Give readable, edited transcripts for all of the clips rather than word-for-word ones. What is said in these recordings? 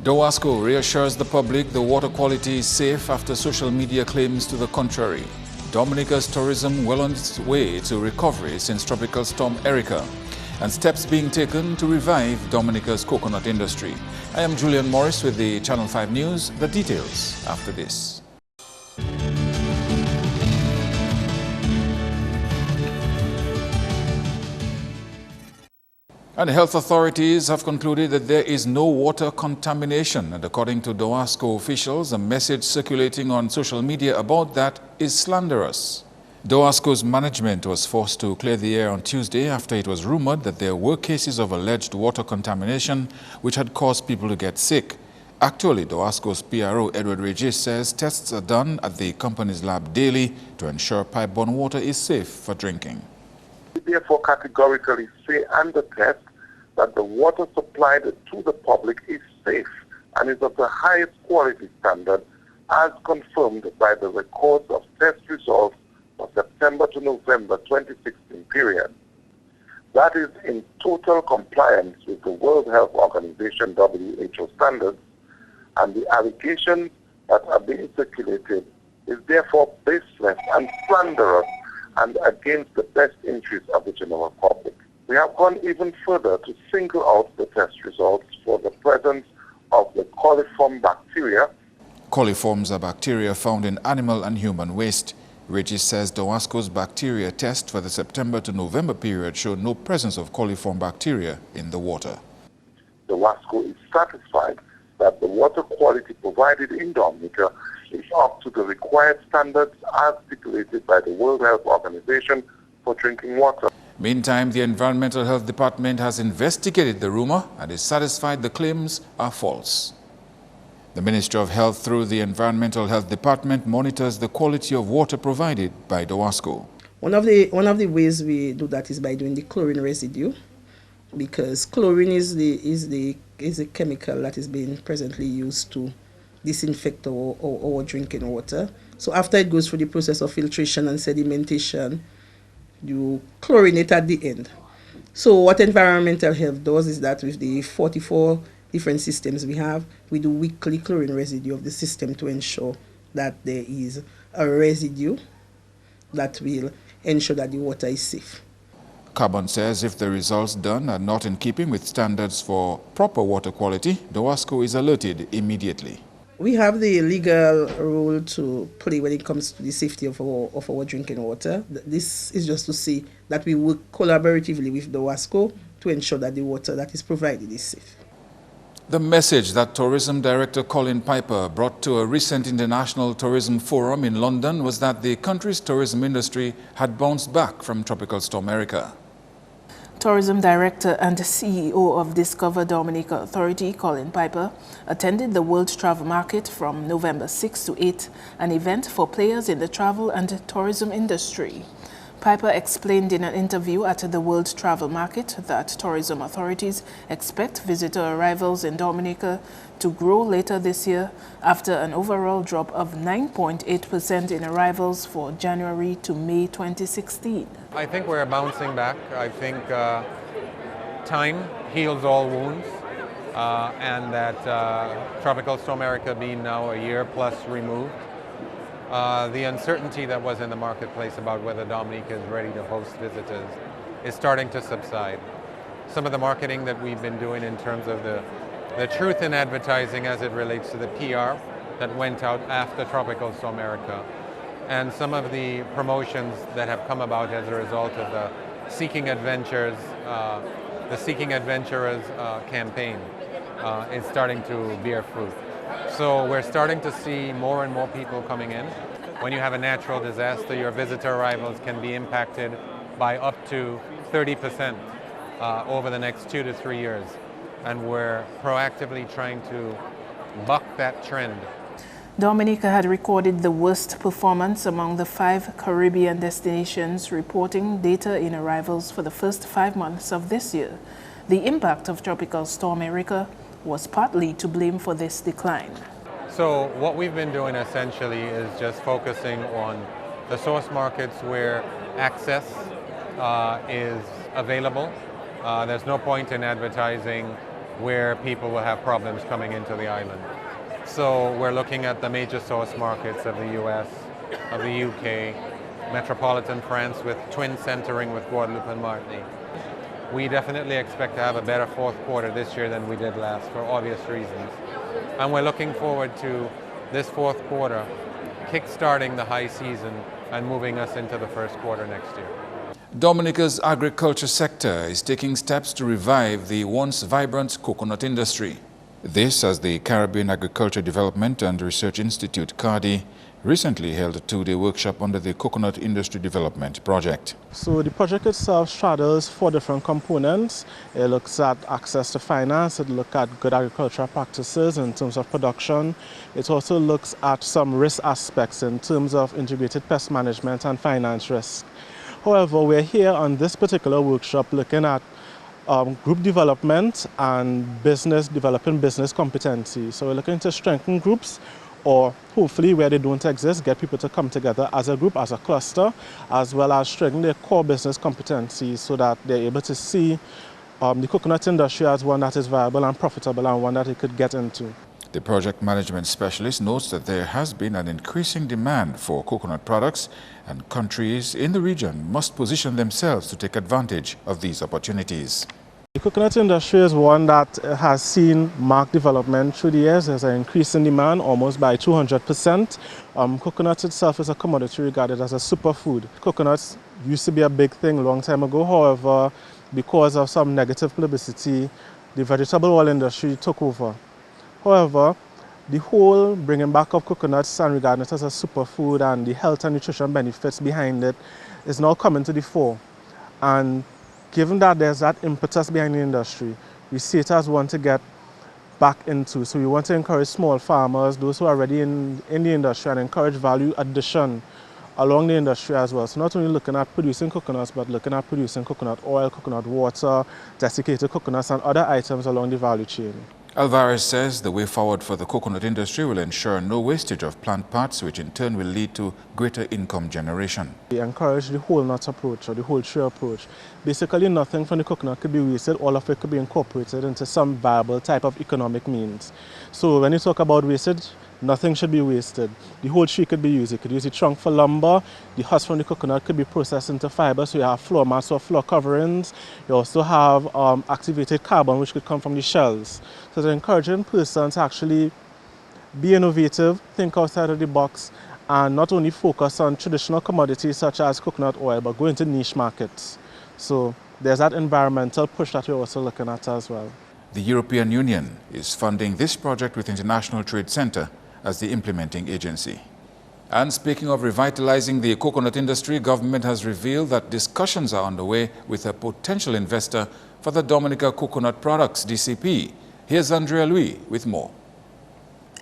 Dowasco reassures the public the water quality is safe after social media claims to the contrary. Dominica's tourism well on its way to recovery since Tropical Storm Erica, and steps being taken to revive Dominica's coconut industry. I am Julian Morris with the Channel 5 News. The details after this. And health authorities have concluded that there is no water contamination, and according to Dowasco officials, a message circulating on social media about that is slanderous. Dowasco's management was forced to clear the air on Tuesday after it was rumored that there were cases of alleged water contamination which had caused people to get sick. Actually, Dowasco's PRO, Edward Regis, says tests are done at the company's lab daily to ensure pipe-borne water is safe for drinking. We therefore categorically say under test that the water supplied to the public is safe and is of the highest quality standard as confirmed by the records of test results for September to November 2016 period. That is in total compliance with the World Health Organization WHO standards, and the allegations that are being circulated is therefore baseless and slanderous and against the best interests of the general public. We have gone even further to single out the test results for the presence of the coliform bacteria. Coliforms are bacteria found in animal and human waste. Regis says Dowasco's bacteria test for the September to November period showed no presence of coliform bacteria in the water. Dowasco is satisfied that the water quality provided in Dominica is up to the required standards as stipulated by the World Health Organization for drinking water. Meantime, the Environmental Health Department has investigated the rumor and is satisfied the claims are false. The Ministry of Health, through the Environmental Health Department, monitors the quality of water provided by Dowasco. One of the ways we do that is by doing the chlorine residue, because chlorine is a chemical that is being presently used to disinfect our drinking water. So after it goes through the process of filtration and sedimentation, you chlorinate at the end. So what environmental health does is that with the 44 different systems we have, we do weekly chlorine residue of the system to ensure that there is a residue that will ensure that the water is safe. Carbon says if the results done are not in keeping with standards for proper water quality, Dowasco is alerted immediately. We have the legal role to play when it comes to the safety of our drinking water. This is just to say that we work collaboratively with Dowasco to ensure that the water that is provided is safe. The message that Tourism Director Colin Piper brought to a recent International Tourism Forum in London was that the country's tourism industry had bounced back from Tropical Storm Erica. Tourism Director and CEO of Discover Dominica Authority, Colin Piper, attended the World Travel Market from November 6 to 8, an event for players in the travel and tourism industry. Piper explained in an interview at the World Travel Market that tourism authorities expect visitor arrivals in Dominica to grow later this year after an overall drop of 9.8% in arrivals for January to May 2016. I think we're bouncing back. I think time heals all wounds, and that Tropical Storm Erica being now a year plus removed, the uncertainty that was in the marketplace about whether Dominica is ready to host visitors is starting to subside. Some of the marketing that we've been doing in terms of the truth in advertising as it relates to the PR that went out after Tropical Storm Erica, and some of the promotions that have come about as a result of the Seeking Adventures campaign is starting to bear fruit. So we're starting to see more and more people coming in. When you have a natural disaster, your visitor arrivals can be impacted by up to 30% over the next 2 to 3 years. And we're proactively trying to buck that trend. Dominica had recorded the worst performance among the 5 Caribbean destinations, reporting data in arrivals for the first 5 months of this year. The impact of Tropical Storm Erica was partly to blame for this decline. So what we've been doing essentially is just focusing on the source markets where access is available. There's no point in advertising where people will have problems coming into the island. So we're looking at the major source markets of the US, of the UK, metropolitan France with twin centering with Guadeloupe and Martinique. We definitely expect to have a better fourth quarter this year than we did last for obvious reasons. And we're looking forward to this fourth quarter kick-starting the high season and moving us into the first quarter next year. Dominica's agriculture sector is taking steps to revive the once vibrant coconut industry. This as the Caribbean Agriculture Development and Research Institute, CARDI, recently held a two-day workshop under the Coconut Industry Development Project. So the project itself straddles 4 different components. It looks at access to finance, it looks at good agricultural practices in terms of production. It also looks at some risk aspects in terms of integrated pest management and finance risk. However, we're here on this particular workshop looking at group development and developing business competency. So we're looking to strengthen groups, or hopefully where they don't exist, get people to come together as a group, as a cluster, as well as strengthen their core business competencies so that they're able to see the coconut industry as one that is viable and profitable and one that they could get into. The project management specialist notes that there has been an increasing demand for coconut products and countries in the region must position themselves to take advantage of these opportunities. The coconut industry is one that has seen marked development through the years. There's an increase in demand almost by 200%. Coconut itself is a commodity regarded as a superfood. Coconuts used to be a big thing a long time ago. However, because of some negative publicity, the vegetable oil industry took over. However, the whole bringing back of coconuts and regarding it as a superfood and the health and nutrition benefits behind it is now coming to the fore. And given that there's that impetus behind the industry, we see it as one to get back into. So we want to encourage small farmers, those who are already in the industry, and encourage value addition along the industry as well. So not only looking at producing coconuts, but looking at producing coconut oil, coconut water, desiccated coconuts, and other items along the value chain. Alvarez says the way forward for the coconut industry will ensure no wastage of plant parts, which in turn will lead to greater income generation. We encourage the whole nut approach or the whole tree approach. Basically, nothing from the coconut could be wasted. All of it could be incorporated into some viable type of economic means. So when you talk about wastage, nothing should be wasted. The whole tree could be used. You could use the trunk for lumber. The husk from the coconut could be processed into fiber, so you have floor mats or floor coverings. You also have activated carbon, which could come from the shells. So it's encouraging persons to actually be innovative, think outside of the box, and not only focus on traditional commodities such as coconut oil, but go into niche markets. So there's that environmental push that we're also looking at as well. The European Union is funding this project with International Trade Center as the implementing agency. And speaking of revitalizing the coconut industry, government has revealed that discussions are underway with a potential investor for the Dominica Coconut Products, DCP. Here's Andrea Louis with more.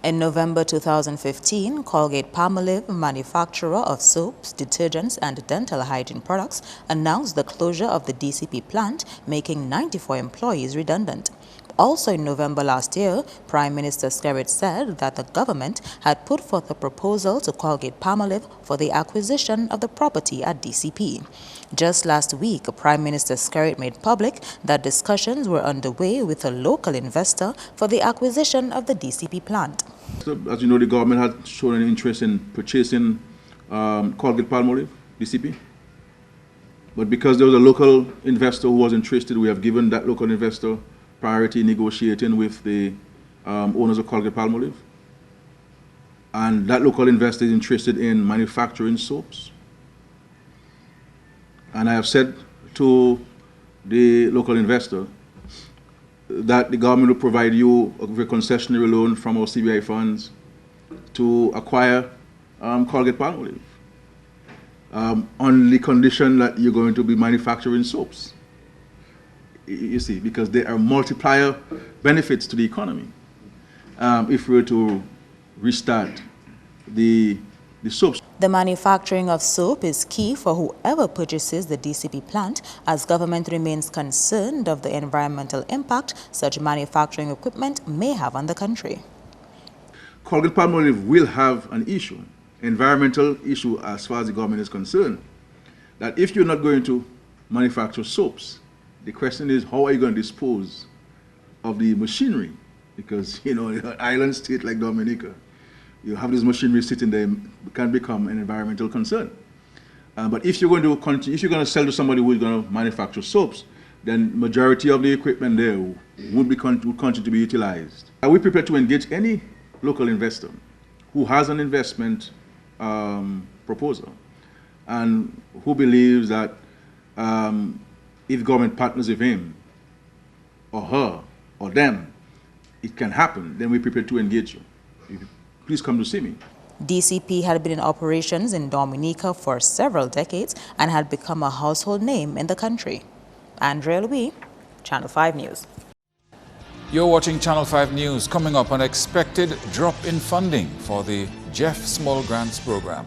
In November 2015, Colgate-Palmolive, manufacturer of soaps, detergents, and dental hygiene products, announced the closure of the DCP plant, making 94 employees redundant. Also in November last year, Prime Minister Skerrit said that the government had put forth a proposal to Colgate-Palmolive for the acquisition of the property at DCP. Just last week, Prime Minister Skerrit made public that discussions were underway with a local investor for the acquisition of the DCP plant. So, as you know, the government had shown an interest in purchasing Colgate-Palmolive, DCP. But because there was a local investor who was interested, we have given that local investor priority negotiating with the owners of Colgate-Palmolive. And that local investor is interested in manufacturing soaps. And I have said to the local investor that the government will provide you a concessionary loan from our CBI funds to acquire Colgate-Palmolive on the condition that you're going to be manufacturing soaps. You see, because there are multiplier benefits to the economy if we were to restart the soaps. The manufacturing of soap is key for whoever purchases the DCP plant, as government remains concerned of the environmental impact such manufacturing equipment may have on the country. Colgate-Palmolive will have an issue, environmental issue as far as the government is concerned, that if you're not going to manufacture soaps, the question is, how are you going to dispose of the machinery, because, you know, an island state like Dominica, you have this machinery sitting there, can become an environmental concern. But if you're going to continue, if you're going to sell to somebody who's going to manufacture soaps, then majority of the equipment there would continue to be utilized. Are we prepared to engage any local investor who has an investment proposal and who believes that if government partners with him or her or them, it can happen, then we're prepared to engage you. Please come to see me. DCP had been in operations in Dominica for several decades and had become a household name in the country. Andrea Louis, Channel 5 News. You're watching Channel 5 News. Coming up, an expected drop in funding for the Jeff Small Grants Program.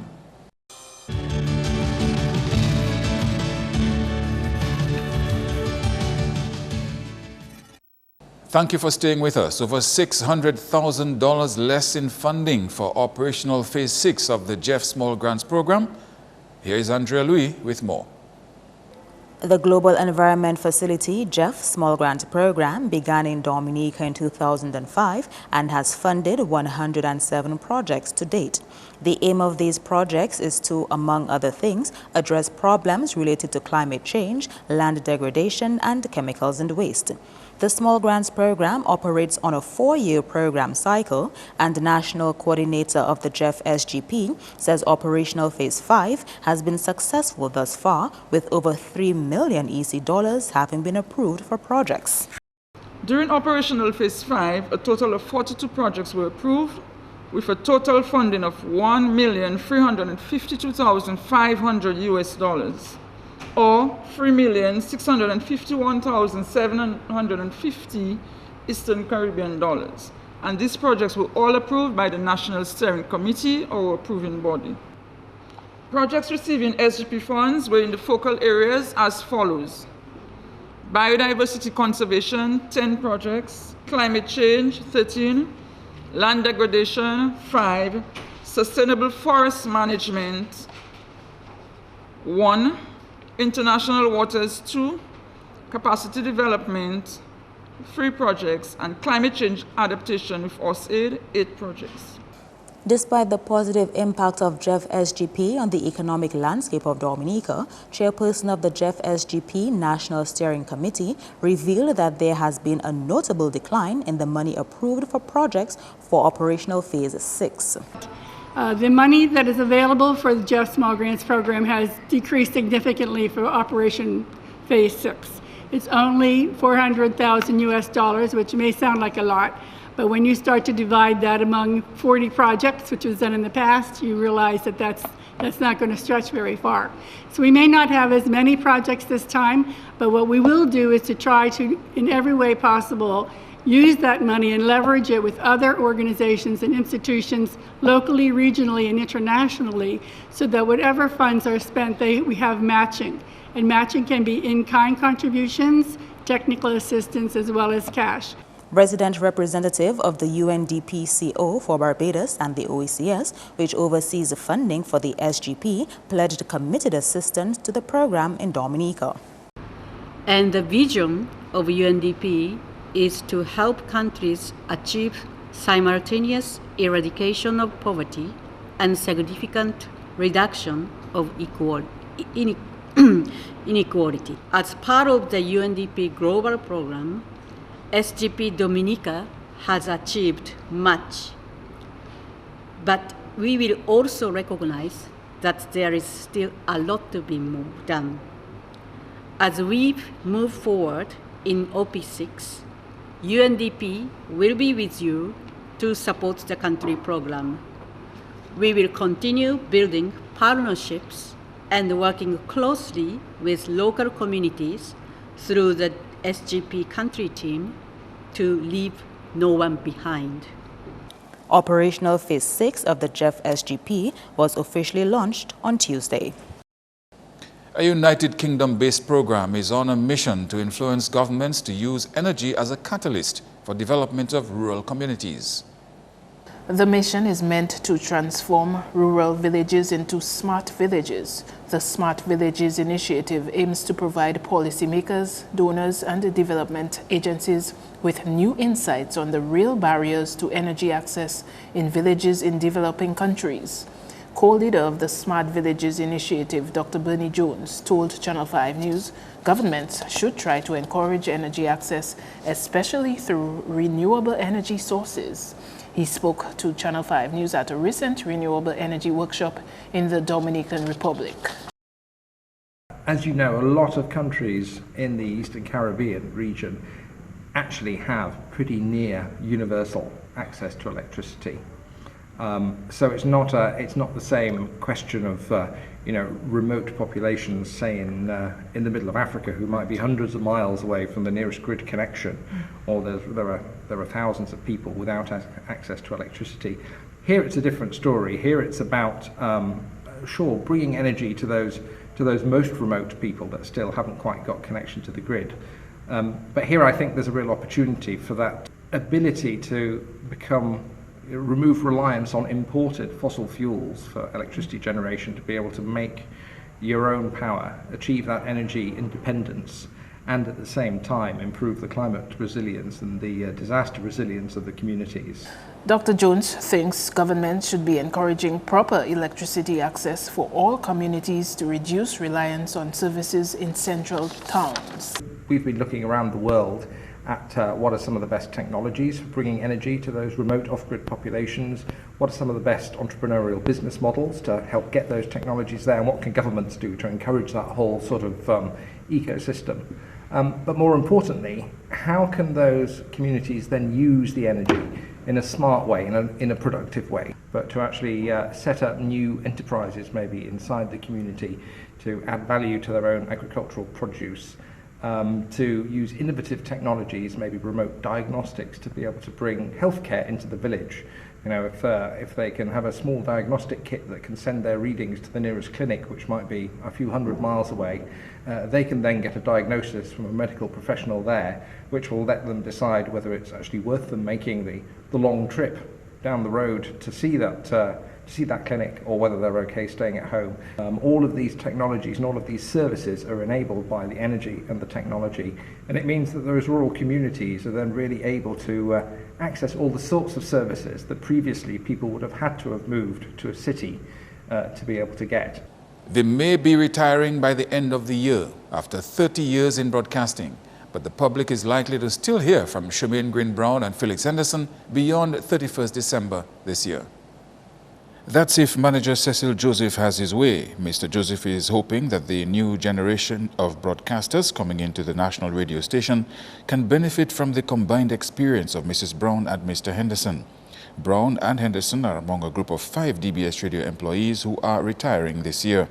Thank you for staying with us. Over $600,000 less in funding for operational Phase 6 of the Jeff Small Grants Program. Here is Andrea Louis with more. The Global Environment Facility Jeff Small Grant Program began in Dominica in 2005 and has funded 107 projects to date. The aim of these projects is to, among other things, address problems related to climate change, land degradation, and chemicals and waste. The Small Grants Program operates on a 4-year program cycle, and the National Coordinator of the Jeff SGP says operational Phase 5 has been successful thus far, with over $3 million EC dollars having been approved for projects. During operational Phase 5, a total of 42 projects were approved, with a total funding of $1,352,500 US dollars. Or $3,651,750 Eastern Caribbean dollars. And these projects were all approved by the National Steering Committee, or approving body. Projects receiving SGP funds were in the focal areas as follows: biodiversity conservation, 10 projects; climate change, 13; land degradation, 5; sustainable forest management, 1; international waters, 2; capacity development, 3 projects; and climate change adaptation with USAID, 8 projects. Despite the positive impact of Jeff SGP on the economic landscape of Dominica, chairperson of the Jeff SGP National Steering Committee revealed that there has been a notable decline in the money approved for projects for operational Phase 6. The money that is available for the Jeff Small Grants Program has decreased significantly for Operation Phase 6. It's only $400,000 US dollars, which may sound like a lot, but when you start to divide that among 40 projects, which was done in the past, you realize that that's not going to stretch very far. So we may not have as many projects this time, but what we will do is to try to, in every way possible, use that money and leverage it with other organizations and institutions locally, regionally, and internationally, so that whatever funds are spent, we have matching. And matching can be in-kind contributions, technical assistance, as well as cash. Resident representative of the UNDP CO for Barbados and the OECS, which oversees the funding for the SGP, pledged committed assistance to the program in Dominica. And the vision of UNDP is to help countries achieve simultaneous eradication of poverty and significant reduction of inequality. As part of the UNDP Global Program, SGP Dominica has achieved much, but we will also recognize that there is still a lot to be done. As we move forward in OP6, UNDP will be with you to support the country program. We will continue building partnerships and working closely with local communities through the SGP country team to leave no one behind. Operational Phase 6 of the Jeff SGP was officially launched on Tuesday. A United Kingdom-based program is on a mission to influence governments to use energy as a catalyst for development of rural communities. The mission is meant to transform rural villages into smart villages. The Smart Villages initiative aims to provide policymakers, donors, and development agencies with new insights on the real barriers to energy access in villages in developing countries. Co-leader of the Smart Villages initiative, Dr. Bernie Jones, told Channel 5 News governments should try to encourage energy access, especially through renewable energy sources. He spoke to Channel 5 News at a recent renewable energy workshop in the Dominican Republic. As you know, a lot of countries in the Eastern Caribbean region actually have pretty near universal access to electricity. So it's not the same question of remote populations, say in the middle of Africa, who might be hundreds of miles away from the nearest grid connection, or there are thousands of people without access to electricity. Here it's a different story. Here it's about bringing energy to those most remote people that still haven't quite got connection to the grid. But here I think there's a real opportunity for that ability to remove reliance on imported fossil fuels for electricity generation, to be able to make your own power, achieve that energy independence, and at the same time improve the climate resilience and the disaster resilience of the communities. Dr. Jones thinks governments should be encouraging proper electricity access for all communities to reduce reliance on services in central towns. We've been looking around the world at what are some of the best technologies for bringing energy to those remote off-grid populations, what are some of the best entrepreneurial business models to help get those technologies there, and what can governments do to encourage that whole sort of ecosystem. But more importantly, how can those communities then use the energy in a smart way, in a productive way, but to actually set up new enterprises maybe inside the community to add value to their own agricultural produce, to use innovative technologies, maybe remote diagnostics, to be able to bring healthcare into the village. You know, if they can have a small diagnostic kit that can send their readings to the nearest clinic, which might be a few hundred miles away, they can then get a diagnosis from a medical professional there, which will let them decide whether it's actually worth them making the long trip down the road to see that clinic, or whether they're okay staying at home. All of these technologies and all of these services are enabled by the energy and the technology, and it means that those rural communities are then really able to access all the sorts of services that previously people would have had to have moved to a city to be able to get. They may be retiring by the end of the year after 30 years in broadcasting, but the public is likely to still hear from Charmaine Green-Brown and Felix Henderson beyond 31st December this year. That's if manager Cecil Joseph has his way. Mr. Joseph is hoping that the new generation of broadcasters coming into the national radio station can benefit from the combined experience of Mrs. Brown and Mr. Henderson. Brown and Henderson are among a group of 5 DBS radio employees who are retiring this year.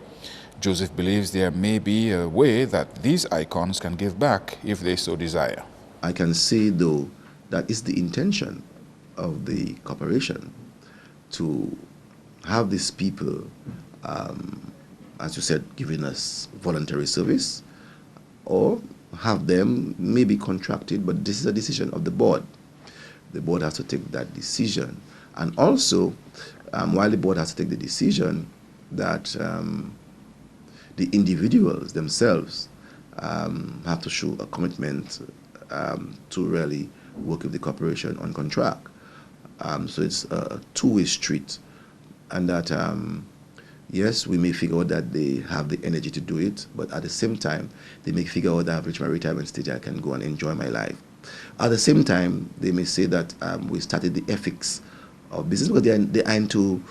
Joseph believes there may be a way that these icons can give back if they so desire. I can say, though, that is the intention of the corporation to have these people, as you said, giving us voluntary service, or have them maybe contracted, but this is a decision of the board. The board has to take that decision. And also, while the board has to take the decision, that the individuals themselves have to show a commitment to really work with the corporation on contract. So it's a two-way street. And that, yes, we may figure out that they have the energy to do it, but at the same time, they may figure out that I've reached my retirement stage, I can go and enjoy my life. At the same time, they may say that we started the ethics of business, because they are into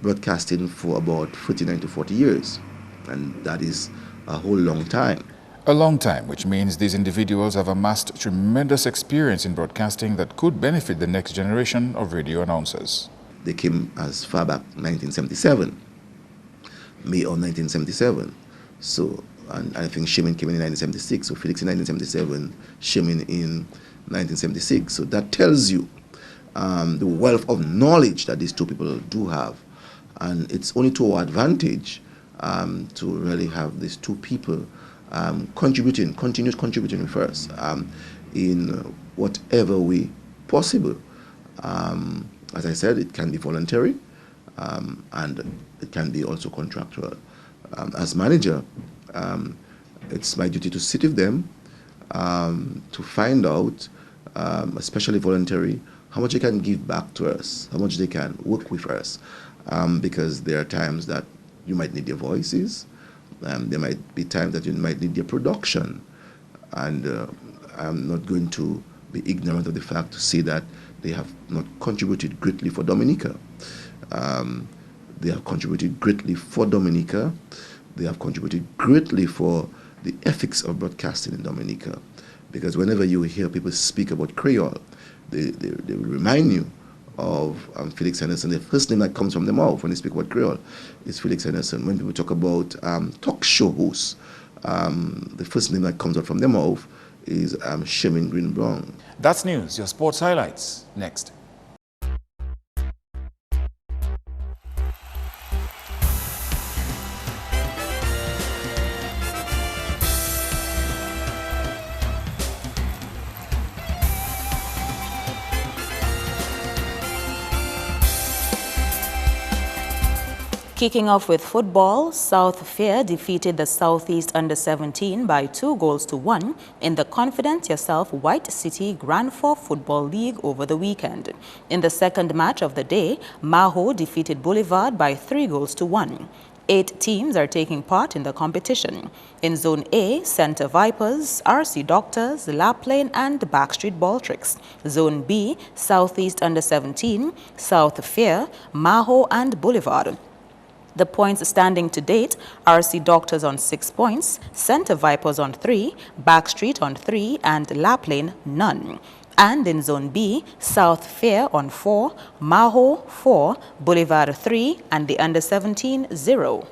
broadcasting for about 39 to 40 years, and that is a whole long time. A long time, which means these individuals have amassed tremendous experience in broadcasting that could benefit the next generation of radio announcers. They came as far back 1977, May of 1977. So, and I think Charmaine came in 1976, so Felix in 1977, Charmaine in 1976. So that tells you the wealth of knowledge that these two people do have. And it's only to our advantage to really have these two people continuous contributing first in whatever way possible. As I said, it can be voluntary, and it can be also contractual. As manager, it's my duty to sit with them to find out, especially voluntary, how much they can give back to us, how much they can work with us, because there are times that you might need their voices, there might be times that you might need their production, and I'm not going to be ignorant of the fact to say that they have not contributed greatly for Dominica. They have contributed greatly for Dominica. They have contributed greatly for the ethics of broadcasting in Dominica. Because whenever you hear people speak about Creole, they will remind you of Felix Henderson. The first name that comes from their mouth when they speak about Creole is Felix Henderson. When people talk about talk show hosts, the first name that comes out from their mouth is Shemin Green Brown. That's news. Your sports highlights next. Kicking off with football, South Fair defeated the Southeast Under-17 by 2-1 in the Confident Yourself White City Grand Four Football League over the weekend. In the second match of the day, Maho defeated Boulevard by 3-1. 8 teams are taking part in the competition. In Zone A, Center Vipers, RC Doctors, La Plaine and Backstreet Balltricks. Zone B, Southeast Under-17, South Fair, Maho and Boulevard. The points standing to date, RC Doctors on 6 points, Center Vipers on 3, Backstreet on 3 and La Plaine none. And in Zone B, South Fair on 4, Maho 4, Boulevard 3 and the Under-17 0.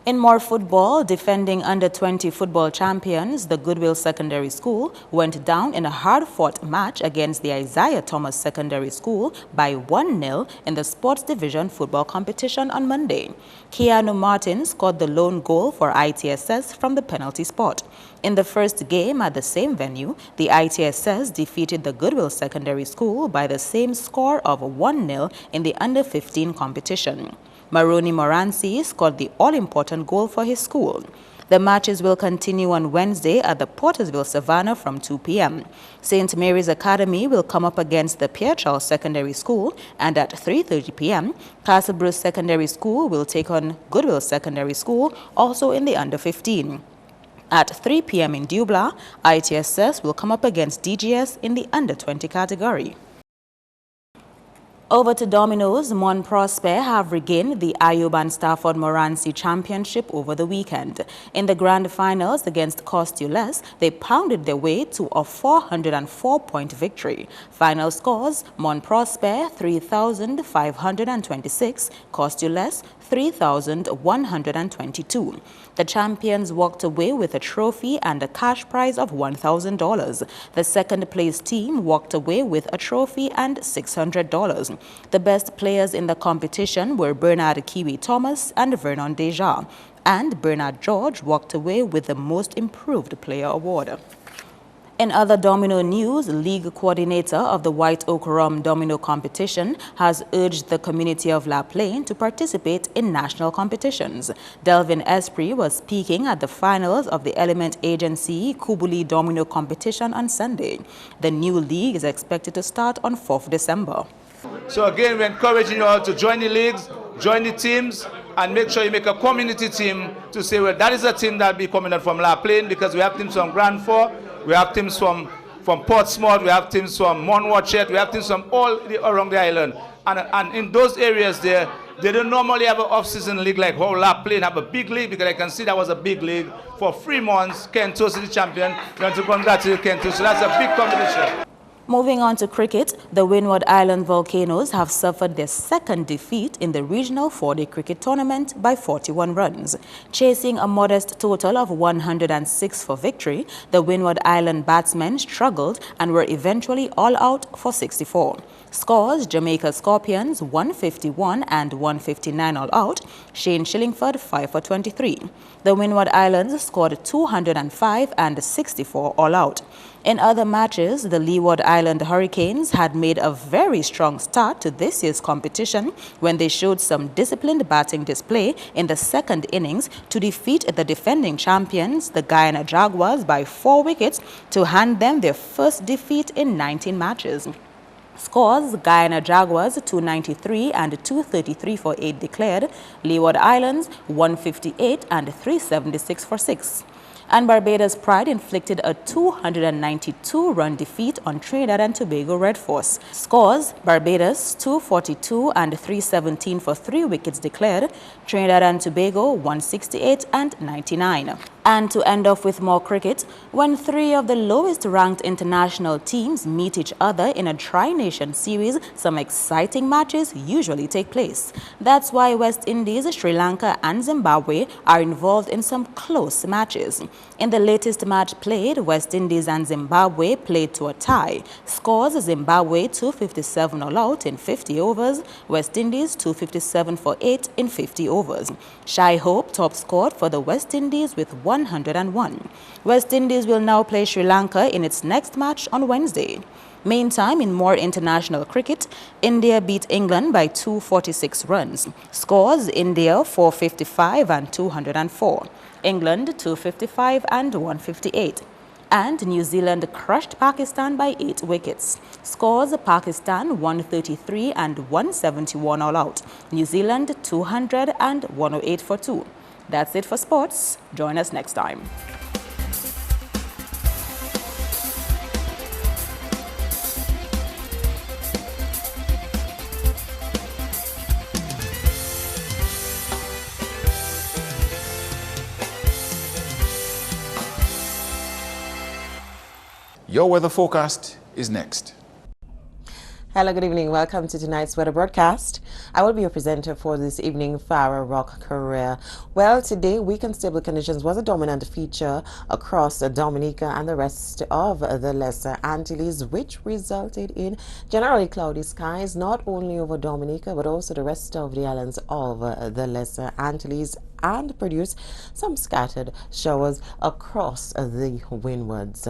In more football, defending Under-20 football champions, the Goodwill Secondary School went down in a hard-fought match against the Isaiah Thomas Secondary School by 1-0 in the Sports Division football competition on Monday. Keanu Martin scored the lone goal for ITSS from the penalty spot. In the first game at the same venue, the ITSS defeated the Goodwill Secondary School by the same score of 1-0 in the Under-15 competition. Maroni Moranci scored the all-important goal for his school. The matches will continue on Wednesday at the Portersville Savannah from 2 p.m. St. Mary's Academy will come up against the Pierre Charles Secondary School, and at 3:30 p.m., Castle Bruce Secondary School will take on Goodwill Secondary School, also in the Under-15. At 3 p.m. in Dubla, ITSS will come up against DGS in the Under-20 category. Over to Domino's, Mon Prosper have regained the Ayub and Stafford Moranci Championship over the weekend. In the grand finals against Cost You Less, they pounded their way to a 404-point victory. Final scores, Mon Prosper 3,526, Cost You Less 3,122. The champions walked away with a trophy and a cash prize of $1,000. The second place team walked away with a trophy and $600. The best players in the competition were Bernard Kiwi Thomas and Vernon Deja, and Bernard George walked away with the Most Improved Player award. In other domino news, league coordinator of the White Oak Rum Domino competition has urged the community of La Plaine to participate in national competitions. Delvin Esprit was speaking at the finals of the Element Agency Kubuli Domino competition on Sunday. The new league is expected to start on 4th December. So again, we're encouraging you all to join the leagues, join the teams, and make sure you make a community team to say, well, that is a team that will be coming out from La Plaine, because we have teams from Grand Four, we have teams from Portsmouth, we have teams from Monwatchet, we have teams from all around the island. And in those areas there, they don't normally have an off-season league like how La Plaine have a big league, because I can see that was a big league. For 3 months, Kento is the champion. We want to congratulate Kento, so that's a big competition. Moving on to cricket, the Windward Island Volcanoes have suffered their second defeat in the regional 4-day cricket tournament by 41 runs. Chasing a modest total of 106 for victory, the Windward Island batsmen struggled and were eventually all out for 64. Scores: Jamaica Scorpions 151 and 159 all out. Shane Shillingford 5 for 23. The Windward Islands scored 205 and 64 all out. In other matches, the Leeward Island Hurricanes had made a very strong start to this year's competition when they showed some disciplined batting display in the second innings to defeat the defending champions, the Guyana Jaguars, by 4 wickets to hand them their first defeat in 19 matches. Scores: Guyana Jaguars 293 and 233 for 8 declared. Leeward Islands 158 and 376 for 6. And Barbados Pride inflicted a 292-run defeat on Trinidad and Tobago Red Force. Scores: Barbados 242 and 317 for 3 wickets declared. Trinidad and Tobago 168 and 99. And to end off with more cricket, when 3 of the lowest-ranked international teams meet each other in a tri-nation series, some exciting matches usually take place. That's why West Indies, Sri Lanka and Zimbabwe are involved in some close matches. In the latest match played, West Indies and Zimbabwe played to a tie. Scores: Zimbabwe 257 all out in 50 overs, West Indies 257 for 8 in 50 overs. Shai Hope top scored for the West Indies with 101. West Indies will now play Sri Lanka in its next match on Wednesday. Meantime, in more international cricket, India beat England by 246 runs. Scores: India 455 and 204. England 255 and 158. And New Zealand crushed Pakistan by 8 wickets. Scores: Pakistan 133 and 171 all out. New Zealand 200 and 108 for 2. That's it for sports. Join us next time. Your weather forecast is next. Hello, good evening. Welcome to tonight's weather broadcast. I will be your presenter for this evening, Farah Rock Korea. Well, today, weak and stable conditions was a dominant feature across Dominica and the rest of the Lesser Antilles, which resulted in generally cloudy skies, not only over Dominica, but also the rest of the islands of the Lesser Antilles, and produced some scattered showers across the windwards.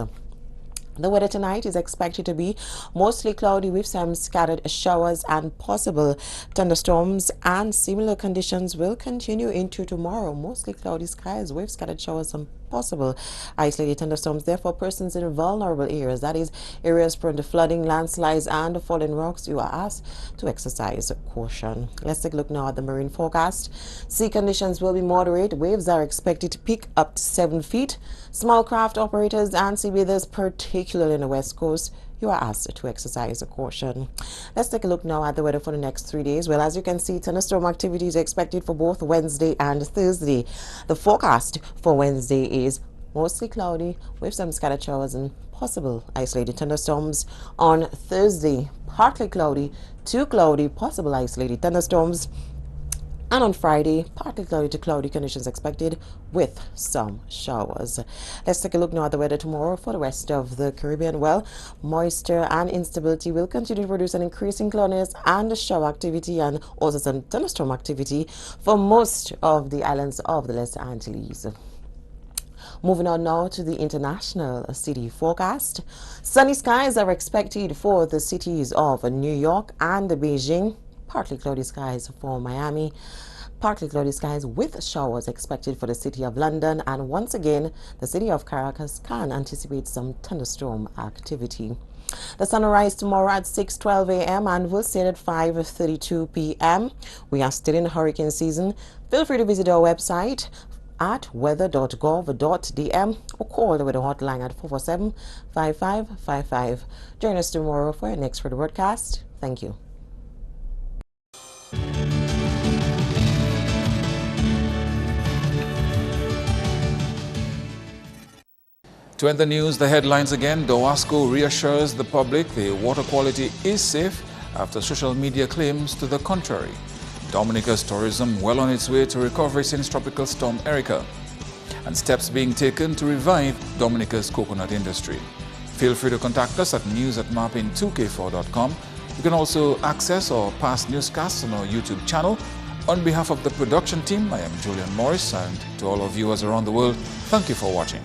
The weather tonight is expected to be mostly cloudy with some scattered showers and possible thunderstorms, and similar conditions will continue into tomorrow. Mostly cloudy skies with scattered showers and possible isolated thunderstorms. Therefore, persons in vulnerable areas, that is areas prone to flooding, landslides and falling rocks, you are asked to exercise caution. Let's take a look now at the marine forecast. Sea conditions will be moderate. Waves are expected to peak up to 7 feet. Small craft operators and sea bathers, particularly in the west coast, you are asked to exercise caution. Let's take a look now at the weather for the next 3 days. Well, as you can see, thunderstorm activity is expected for both Wednesday and Thursday. The forecast for Wednesday is mostly cloudy with some scattered showers and possible isolated thunderstorms. On Thursday, partly cloudy to cloudy, possible isolated thunderstorms. And on Friday, partly cloudy to cloudy conditions expected with some showers. Let's take a look now at the weather tomorrow for the rest of the Caribbean. Well, moisture and instability will continue to produce an increasing cloudiness and shower activity and also some thunderstorm activity for most of the islands of the Lesser Antilles. Moving on now to the international city forecast. Sunny skies are expected for the cities of New York and Beijing. Partly cloudy skies for Miami, partly cloudy skies with showers expected for the city of London, and once again, the city of Caracas can anticipate some thunderstorm activity. The sun will rise tomorrow at 6:12 a.m. and will set at 5:32 p.m. We are still in hurricane season. Feel free to visit our website at weather.gov.dm or call the weather hotline at 447-5555. Join us tomorrow for our next weather broadcast. Thank you. To end the news, the headlines again. Dowasco reassures the public the water quality is safe after social media claims to the contrary. Dominica's tourism well on its way to recovery since Tropical Storm Erica. And steps being taken to revive Dominica's coconut industry. Feel free to contact us at news@marpin2k4.com You can also access our past newscasts on our YouTube channel. On behalf of the production team, I am Julian Morris, and to all our viewers around the world, thank you for watching.